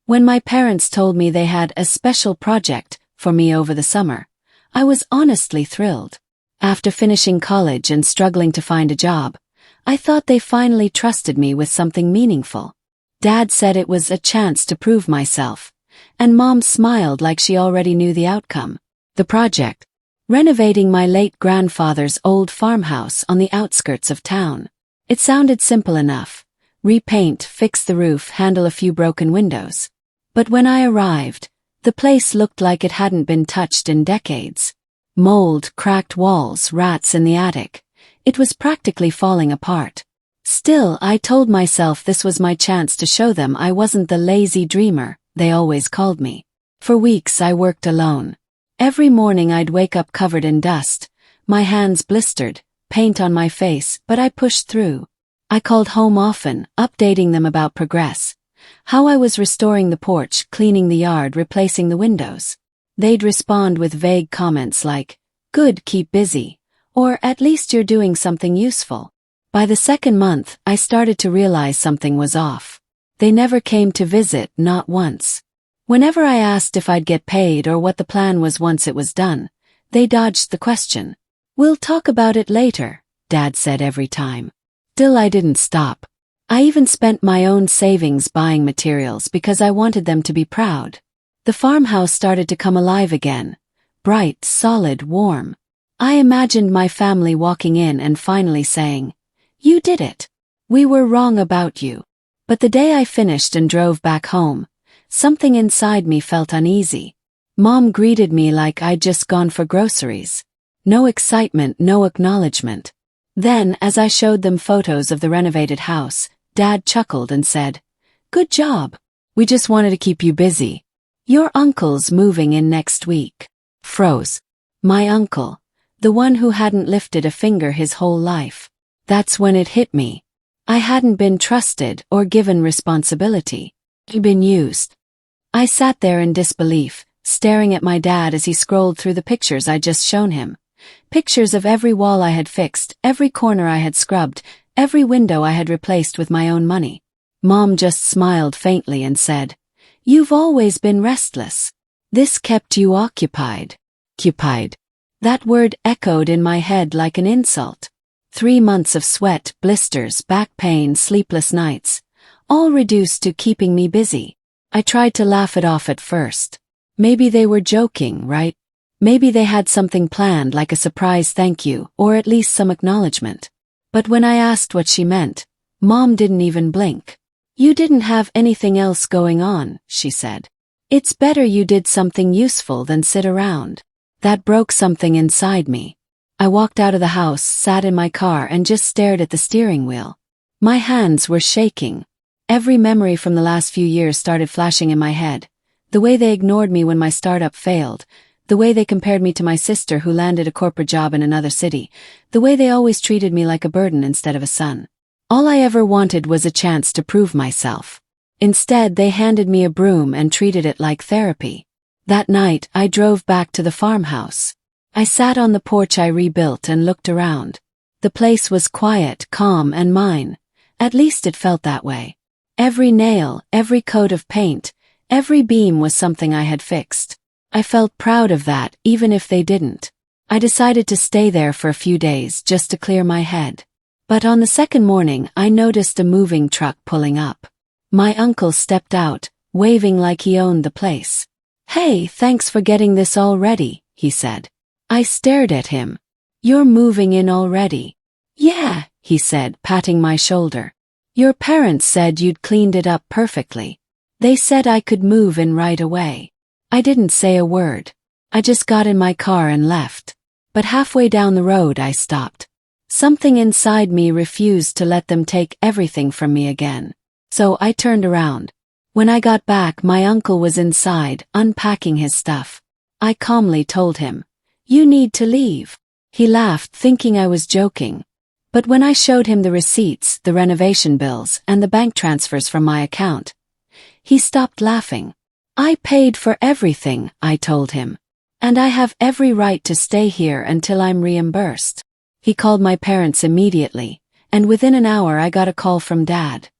When my parents told me they had a special project for me over the summer, I was honestly thrilled. After finishing college and struggling to find a job, I thought they finally trusted me with something meaningful. Dad said it was a chance to prove myself, and Mom smiled like she already knew the outcome. The project: renovating my late grandfather's old farmhouse on the outskirts of town. It sounded simple enough: repaint, fix the roof, handle a few broken windows. But when I arrived, the place looked like it hadn't been touched in decades. Mold, cracked walls, rats in the attic. It was practically falling apart. Still, I told myself this was my chance to show them I wasn't the lazy dreamer they always called me. For weeks I worked alone. Every morning I'd wake up covered in dust, my hands blistered, paint on my face, but I pushed through. I called home often, updating them about progress. How I was restoring the porch, cleaning the yard, replacing the windows. They'd respond with vague comments like, "Good, keep busy," or "At least you're doing something useful." By the second month, I started to realize something was off. They never came to visit, not once. Whenever I asked if I'd get paid or what the plan was once it was done, they dodged the question. "We'll talk about it later," Dad said every time. Still, I didn't stop. I even spent my own savings buying materials because I wanted them to be proud. The farmhouse started to come alive again. Bright, solid, warm. I imagined my family walking in and finally saying, "You did it. We were wrong about you." But the day I finished and drove back home, something inside me felt uneasy. Mom greeted me like I'd just gone for groceries. No excitement, no acknowledgement. Then, as I showed them photos of the renovated house, Dad chuckled and said, "Good job. We just wanted to keep you busy. Your uncle's moving in next week." Froze. My uncle, the one who hadn't lifted a finger his whole life. That's when it hit me. I hadn't been trusted or given responsibility. I'd been used. I sat there in disbelief, staring at my dad as he scrolled through the pictures I'd just shown him. Pictures of every wall I had fixed, every corner I had scrubbed, every window I had replaced with my own money. Mom just smiled faintly and said, "You've always been restless. This kept you occupied." Occupied. That word echoed in my head like an insult. 3 months of sweat, blisters, back pain, sleepless nights, all reduced to keeping me busy. I tried to laugh it off at first. Maybe they were joking, right? Maybe they had something planned, like a surprise thank you, or at least some acknowledgement. But when I asked what she meant, Mom didn't even blink. "You didn't have anything else going on," she said. "It's better you did something useful than sit around." That broke something inside me. I walked out of the house, sat in my car, and just stared at the steering wheel. My hands were shaking. Every memory from the last few years started flashing in my head. The way they ignored me when my startup failed. The way they compared me to my sister who landed a corporate job in another city. The way they always treated me like a burden instead of a son. All I ever wanted was a chance to prove myself. Instead, they handed me a broom and treated it like therapy. That night, I drove back to the farmhouse. I sat on the porch I rebuilt and looked around. The place was quiet, calm, and mine. At least it felt that way. Every nail, every coat of paint, every beam was something I had fixed. I felt proud of that, even if they didn't. I decided to stay there for a few days just to clear my head. But on the second morning, I noticed a moving truck pulling up. My uncle stepped out, waving like he owned the place. "Hey, thanks for getting this all ready," he said. I stared at him. "You're moving in already?" "Yeah," he said, patting my shoulder. "Your parents said you'd cleaned it up perfectly. They said I could move in right away." I didn't say a word. I just got in my car and left. But halfway down the road I stopped. Something inside me refused to let them take everything from me again. So I turned around. When I got back, my uncle was inside, unpacking his stuff. I calmly told him, "You need to leave." He laughed, thinking I was joking. But when I showed him the receipts, the renovation bills, and the bank transfers from my account, he stopped laughing. "I paid for everything," I told him. "And I have every right to stay here until I'm reimbursed." He called my parents immediately, and within an hour I got a call from Dad.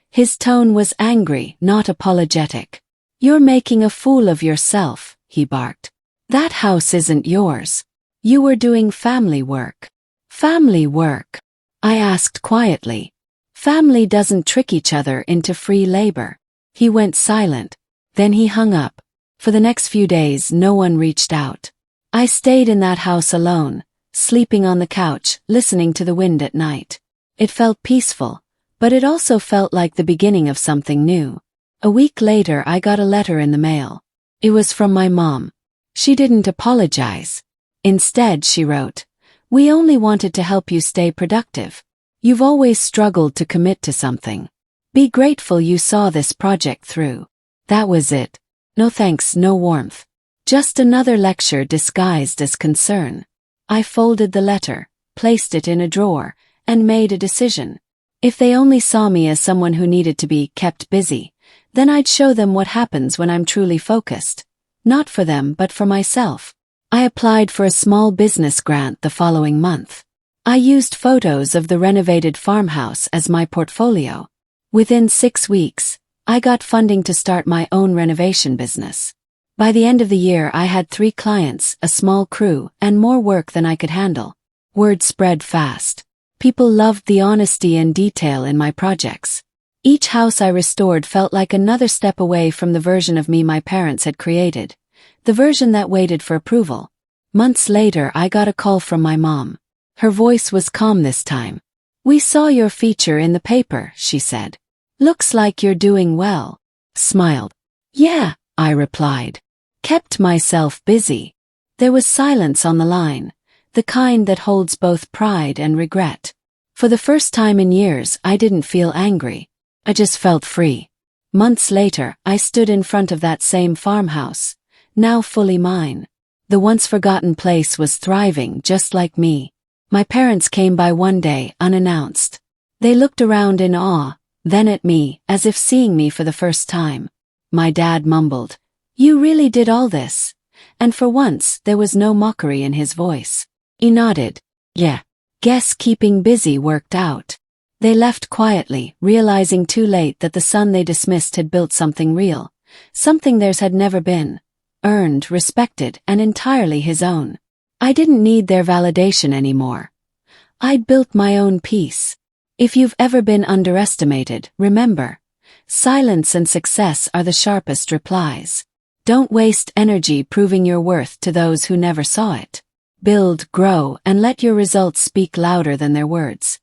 His tone was angry, not apologetic. "You're making a fool of yourself," he barked. "That house isn't yours. You were doing family work." "Family work?" I asked quietly. "Family doesn't trick each other into free labor." He went silent. Then he hung up. For the next few days, no one reached out. I stayed in that house alone, sleeping on the couch, listening to the wind at night. It felt peaceful, but it also felt like the beginning of something new. A week later, I got a letter in the mail. It was from my mom. She didn't apologize. Instead, she wrote, "We only wanted to help you stay productive. You've always struggled to commit to something. Be grateful you saw this project through." That was it. No thanks, no warmth. Just another lecture disguised as concern. I folded the letter, placed it in a drawer, and made a decision. If they only saw me as someone who needed to be kept busy, then I'd show them what happens when I'm truly focused. Not for them, but for myself. I applied for a small business grant the following month. I used photos of the renovated farmhouse as my portfolio. Within 6 weeks, I got funding to start my own renovation business. By the end of the year, I had 3 clients, a small crew, and more work than I could handle. Word spread fast. People loved the honesty and detail in my projects. Each house I restored felt like another step away from the version of me my parents had created, the version that waited for approval. Months later, I got a call from my mom. Her voice was calm this time. "We saw your feature in the paper," she said. "Looks like you're doing well." Smiled. "Yeah," I replied. Kept myself busy. There was silence on the line, the kind that holds both pride and regret. For the first time in years, I didn't feel angry. I just felt free. Months later, I stood in front of that same farmhouse, now fully mine. The once forgotten place was thriving just like me. My parents came by one day, unannounced. They looked around in awe, then at me, as if seeing me for the first time. My dad mumbled, "You really did all this?" And for once, there was no mockery in his voice. He nodded. "Yeah. Guess keeping busy worked out." They left quietly, realizing too late that the son they dismissed had built something real, something theirs had never been. Earned, respected, and entirely his own. I didn't need their validation anymore. I'd built my own peace. If you've ever been underestimated, remember, silence and success are the sharpest replies. Don't waste energy proving your worth to those who never saw it. Build, grow, and let your results speak louder than their words.